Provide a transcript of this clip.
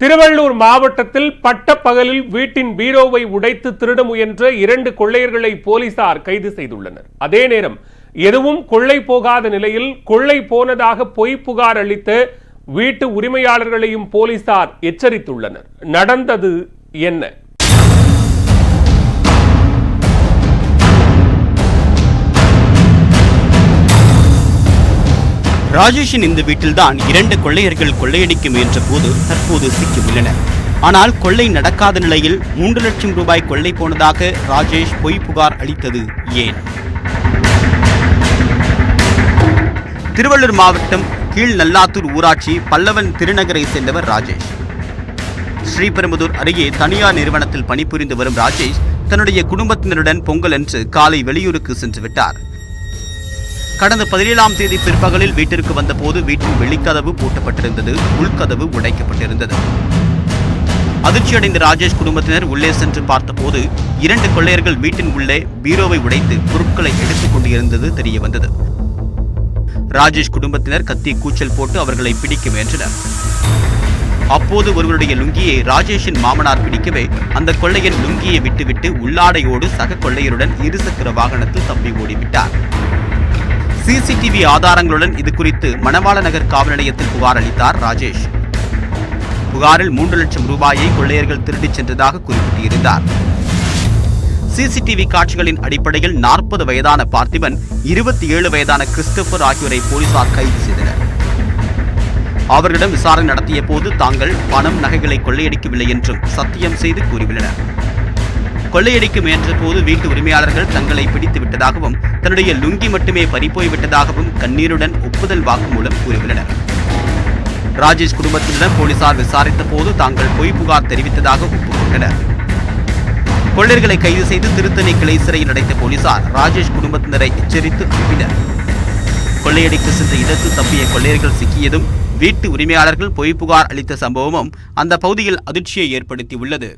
திருவள்ளூர் மாவட்டத்தில் பட்டப்பகலில் வீட்டின் பீரோவை உடைத்து திருட முயன்ற 2 கொள்ளையர்களை போலீசார் கைது செய்துள்ளனர். அதே நேரம் எதுவும் கொள்ளை போகாத நிலையில் கொள்ளை போனதாக பொய் புகார் அளித்த வீட்டு உரிமையாளர்களையும் போலீசார் எச்சரித்துள்ளனர். நடந்தது என்ன? ராஜேஷின் இந்த வீட்டில்தான் 2 கொள்ளையர்கள் கொள்ளையடிக்க முயன்ற போது தற்போது சிக்கியுள்ளனர். ஆனால் கொள்ளை நடக்காத நிலையில் 3 லட்சம் ரூபாய் கொள்ளை போனதாக ராஜேஷ் பொய் புகார் அளித்தது ஏன்? திருவள்ளூர் மாவட்டம் கீழ் நல்லாத்தூர் ஊராட்சி பல்லவன் திருநகரை சேர்ந்தவர் ராஜேஷ். ஸ்ரீபெரும்புதூர் அருகே தனியார் நிறுவனத்தில் பணிபுரிந்து வரும் ராஜேஷ் தன்னுடைய குடும்பத்தினருடன் பொங்கல் அன்று காலை வெளியூருக்கு சென்று விட்டார். கடந்த 17ஆம் தேதி பிற்பகலில் வீட்டிற்கு வந்தபோது வீட்டின் வெளிக்கதவு பூட்டப்பட்டிருந்தது, உள்கதவு உடைக்கப்பட்டிருந்தது. அதிர்ச்சியடைந்த ராஜேஷ் குடும்பத்தினர் உள்ளே சென்று பார்த்தபோது 2 கொள்ளையர்கள் வீட்டின் உள்ளே பீரோவை உடைத்து பொருட்களை எடுத்துக் கொண்டிருந்தது தெரிய வந்தது. ராஜேஷ் குடும்பத்தினர் கத்தி கூச்சல் போட்டு அவர்களை பிடிக்க முயன்றனர். அப்போது ஒருவருடைய லுங்கியை ராஜேஷின் மாமனார் பிடிக்கவே அந்த கொள்ளையன் லுங்கியை விட்டுவிட்டு உள்ளாடையோடு சக கொள்ளையருடன் 2 சக்கர வாகனத்தில் தப்பி ஓடிவிட்டார். சிசிடிவி ஆதாரங்களுடன் இது குறித்து மணவாள நகர் காவல் நிலையத்தில் புகார் அளித்தார் ராஜேஷ். புகாரில் 3 லட்சம் ரூபாயை கொள்ளையர்கள் திருடிச் சென்றதாக குறிப்பிட்டிருந்தார். சிசிடிவி காட்சிகளின் அடிப்படையில் 40 வயதான பார்த்திபன், 27 வயதான கிறிஸ்டோபர் ஆகியோரை போலீசார் கைது செய்தனர். அவர்களிடம் விசாரணை நடத்திய போது தாங்கள் பணம் நகைகளை கொள்ளையடிக்கவில்லை என்றும் சத்தியம் செய்து கூறியுள்ளனர். கொள்ளையடிக்க முயன்ற போது வீட்டு உரிமையாளர்கள் தங்களை பிடித்து விட்டதாகவும் தன்னுடைய லுங்கி மட்டுமே பறிப்போய் விட்டதாகவும் கண்ணீருடன் ஒப்புதல் வாக்குமூலம் கூறியுள்ளனர். ராஜேஷ் குடும்பத்தினரிடம் போலீசார் விசாரித்த போது தாங்கள் பொய் புகார் தெரிவித்ததாக ஒப்புக்கொண்டனர். கொள்ளையர்களை கைது செய்து திருத்தணி கிளை சிறையில் அடைத்த போலீசார் ராஜேஷ் குடும்பத்தினரை எச்சரித்து அனுப்பினர். கொள்ளையடிக்க சென்ற இடத்தில் தப்பிய கொள்ளையர்கள் சிக்கியதும் வீட்டு உரிமையாளர்கள் பொய் புகார் அளித்த சம்பவமும் அந்த பகுதியில் அதிர்ச்சியை ஏற்படுத்தியுள்ளது.